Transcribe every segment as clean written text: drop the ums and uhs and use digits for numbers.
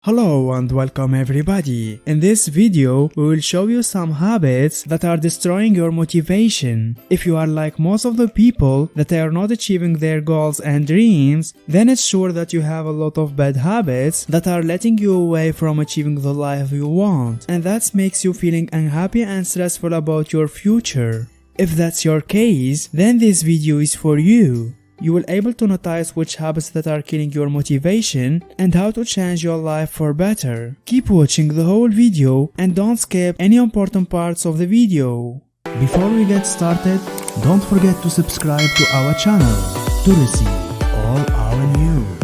Hello and welcome everybody. In this video, we will show you some habits that are destroying your motivation. If you are like most of the people that are not achieving their goals and dreams, then it's sure that you have a lot of bad habits that are letting you away from achieving the life you want, and that makes you feeling unhappy and stressful about your future. If that's your case, then this video is for you. You will able to notice which habits that are killing your motivation and how to change your life for better. Keep watching the whole video and don't skip any important parts of the video. Before we get started, don't forget to subscribe to our channel to receive all our news.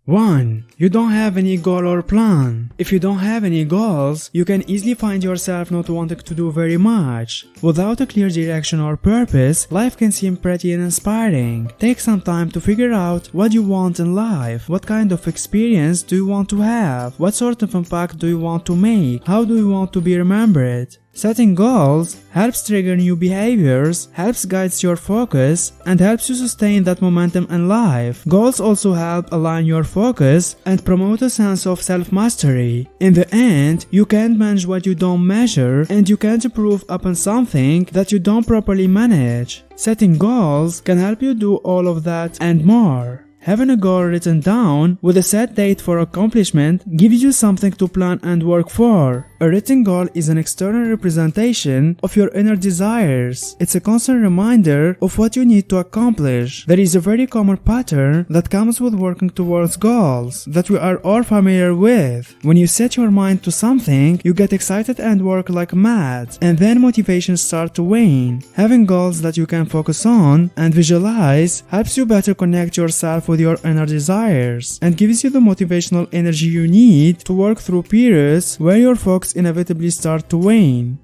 1. You don't have any goal or plan. If you don't have any goals, you can easily find yourself not wanting to do very much. Without a clear direction or purpose, life can seem pretty uninspiring. Take some time to figure out what you want in life. What kind of experience do you want to have? What sort of impact do you want to make? How do you want to be remembered? Setting goals helps trigger new behaviors, helps guide your focus, and helps you sustain that momentum in life. Goals also help align your focus and promote a sense of self-mastery. In the end, you can't manage what you don't measure, and you can't improve upon something that you don't properly manage. Setting goals can help you do all of that and more. Having a goal written down with a set date for accomplishment gives you something to plan and work for. A written goal is an external representation of your inner desires. It's a constant reminder of what you need to accomplish. There is a very common pattern that comes with working towards goals that we are all familiar with. When you set your mind to something, you get excited and work like mad, and then motivation starts to wane. Having goals that you can focus on and visualize helps you better connect yourself with your inner desires and gives you the motivational energy you need to work through periods where your focus inevitably starts to wane.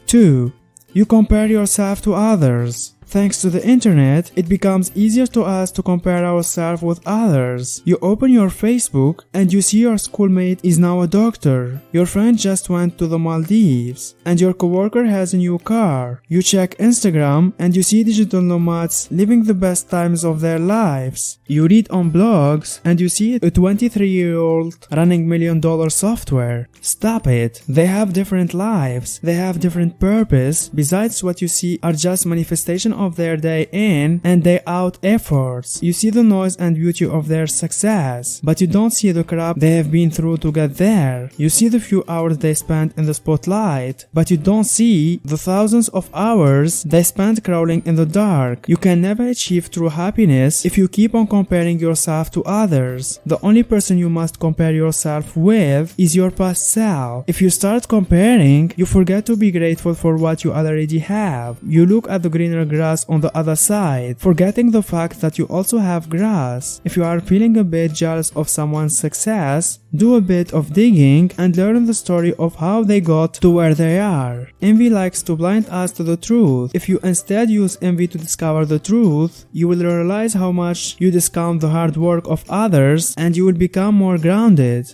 2. You compare yourself to others. Thanks to the internet, it becomes easier to us to compare ourselves with others. You open your Facebook and you see your schoolmate is now a doctor, your friend just went to the Maldives, and your coworker has a new car. You check Instagram and you see digital nomads living the best times of their lives. You read on blogs and you see a 23-year-old running $1 million software. Stop it. They have different lives. They have different purpose. Besides, what you see are just manifestations of their day in and day out efforts. You see the noise and beauty of their success, but you don't see the crap they have been through to get there. You see the few hours they spent in the spotlight, but you don't see the thousands of hours they spent crawling in the dark. You can never achieve true happiness if you keep on comparing yourself to others. The only person you must compare yourself with is your past self. If you start comparing, you forget to be grateful for what you already have. You look at the greener grass on the other side, forgetting the fact that you also have grass. If you are feeling a bit jealous of someone's success, do a bit of digging and learn the story of how they got to where they are. Envy likes to blind us to the truth. If you instead use envy to discover the truth, you will realize how much you discount the hard work of others and you will become more grounded.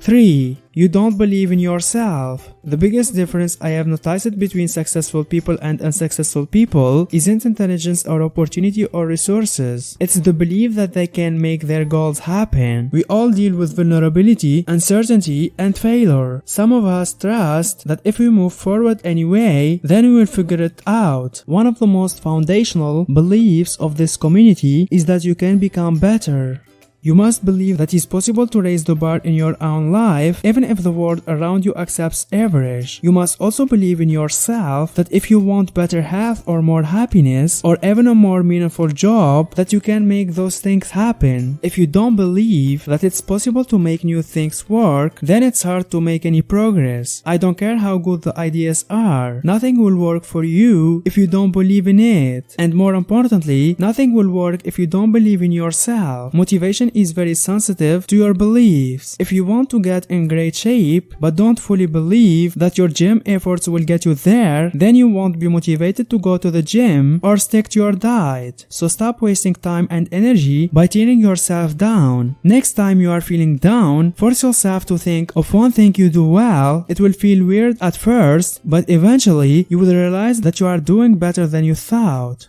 3. You don't believe in yourself. The biggest difference I have noticed between successful people and unsuccessful people isn't intelligence or opportunity or resources. It's the belief that they can make their goals happen. We all deal with vulnerability, uncertainty, and failure. Some of us trust that if we move forward anyway, then we will figure it out. One of the most foundational beliefs of this community is that you can become better. You must believe that it's possible to raise the bar in your own life, even if the world around you accepts average. You must also believe in yourself that if you want better health or more happiness, or even a more meaningful job, that you can make those things happen. If you don't believe that it's possible to make new things work, then it's hard to make any progress. I don't care how good the ideas are. Nothing will work for you if you don't believe in it. And more importantly, nothing will work if you don't believe in yourself. Motivation is very sensitive to your beliefs. If you want to get in great shape but don't fully believe that your gym efforts will get you there, then you won't be motivated to go to the gym or stick to your diet. So stop wasting time and energy by tearing yourself down. Next time you are feeling down, force yourself to think of one thing you do well. It will feel weird at first, but eventually you will realize that you are doing better than you thought.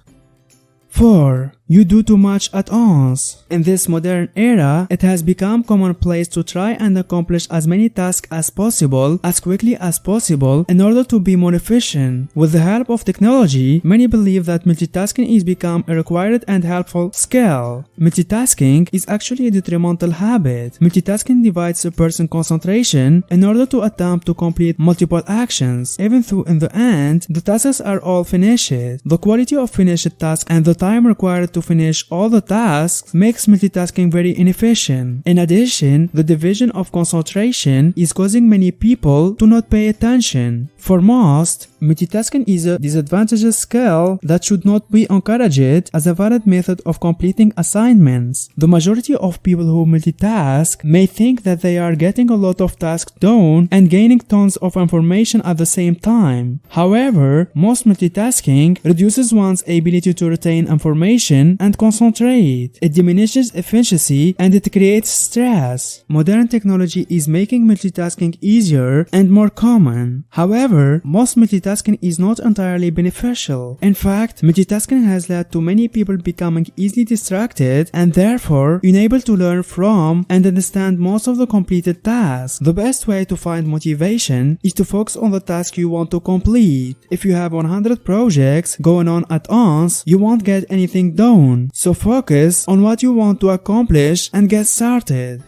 4. you do too much at once. In this modern era, it has become commonplace to try and accomplish as many tasks as possible, as quickly as possible, in order to be more efficient. With the help of technology, many believe that multitasking is become a required and helpful skill. Multitasking is actually a detrimental habit. Multitasking divides a person's concentration in order to attempt to complete multiple actions, even though in the end, the tasks are all finished. The quality of finished tasks and the time required to finish all the tasks makes multitasking very inefficient. In addition, the division of concentration is causing many people to not pay attention. For most, multitasking is a disadvantageous skill that should not be encouraged as a valid method of completing assignments. The majority of people who multitask may think that they are getting a lot of tasks done and gaining tons of information at the same time. However, most multitasking reduces one's ability to retain information and concentrate. It diminishes efficiency and it creates stress. Modern technology is making multitasking easier and more common. However, most multitasking is not entirely beneficial. In fact, multitasking has led to many people becoming easily distracted and therefore unable to learn from and understand most of the completed tasks. The best way to find motivation is to focus on the task you want to complete. If you have 100 projects going on at once, you won't get anything done. So focus on what you want to accomplish and get started.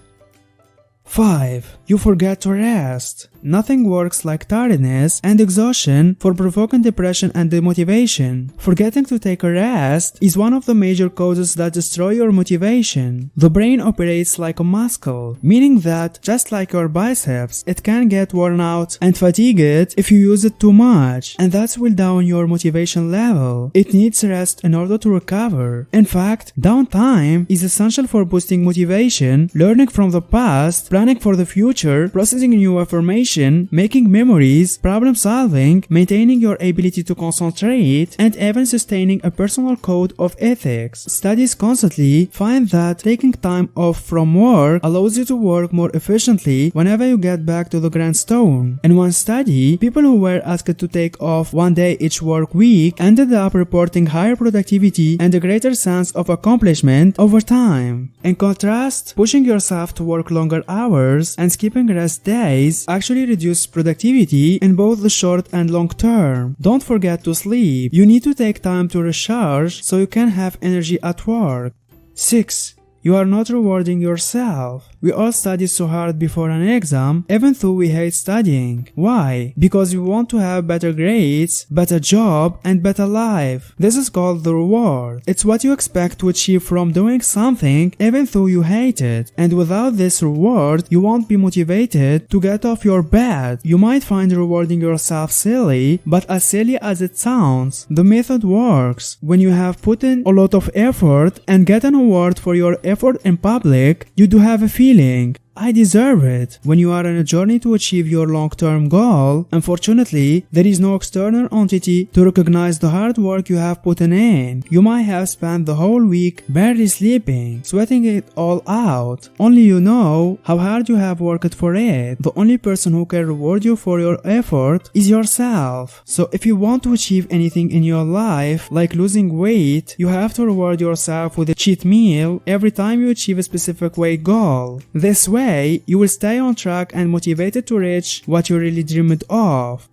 5. You forget to rest. Nothing works like tiredness and exhaustion for provoking depression and demotivation. Forgetting to take a rest is one of the major causes that destroy your motivation. The brain operates like a muscle, meaning that, just like your biceps, it can get worn out and fatigued if you use it too much, and that will down your motivation level. It needs rest in order to recover. In fact, downtime is essential for boosting motivation, learning from the past, planning for the future, processing new information, making memories, problem solving, maintaining your ability to concentrate, and even sustaining a personal code of ethics. Studies constantly find that taking time off from work allows you to work more efficiently whenever you get back to the grindstone. In one study, people who were asked to take off one day each work week ended up reporting higher productivity and a greater sense of accomplishment over time. In contrast, pushing yourself to work longer hours and skipping rest days actually reduce productivity in both the short and long term. Don't forget to sleep. You need to take time to recharge so you can have energy at work. 6. You are not rewarding yourself. We all study so hard before an exam, even though we hate studying. Why? Because we want to have better grades, better job, and better life. This is called the reward. It's what you expect to achieve from doing something even though you hate it. And without this reward, you won't be motivated to get off your bed. You might find rewarding yourself silly, but as silly as it sounds, the method works. When you have put in a lot of effort and get an award for your effort in public, you do have a feeling, I deserve it. When you are on a journey to achieve your long-term goal, unfortunately, there is no external entity to recognize the hard work you have put in. You might have spent the whole week barely sleeping, sweating it all out. Only you know how hard you have worked for it. The only person who can reward you for your effort is yourself. So if you want to achieve anything in your life, like losing weight, you have to reward yourself with a cheat meal every time you achieve a specific weight goal. This way, you will stay on track and motivated to reach what you really dreamed of.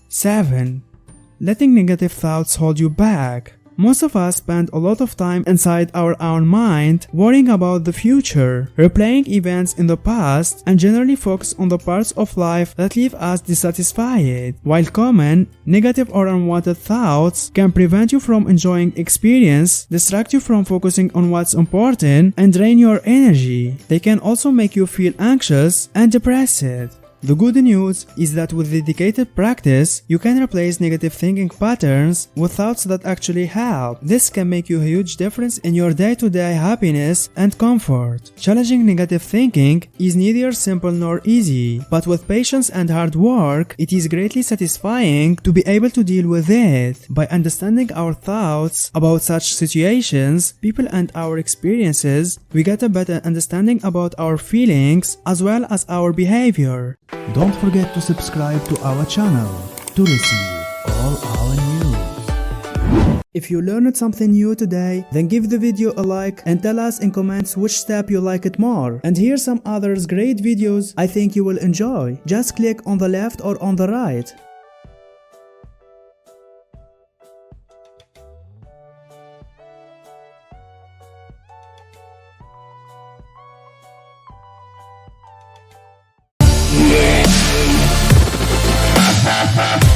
7. Letting negative thoughts hold you back. Most of us spend a lot of time inside our own mind worrying about the future, replaying events in the past, and generally focus on the parts of life that leave us dissatisfied. While common, negative or unwanted thoughts can prevent you from enjoying experience, distract you from focusing on what's important, and drain your energy. They can also make you feel anxious and depressed. The good news is that with dedicated practice, you can replace negative thinking patterns with thoughts that actually help. This can make you a huge difference in your day-to-day happiness and comfort. Challenging negative thinking is neither simple nor easy, but with patience and hard work, it is greatly satisfying to be able to deal with it. By understanding our thoughts about such situations, people and our experiences, we get a better understanding about our feelings as well as our behavior. Don't forget to subscribe to our channel to receive all our news. If you learned something new today, then give the video a like and tell us in comments which step you like it more. And here's some others great videos I think you will enjoy. Just click on the left or on the right. Ha ha ha.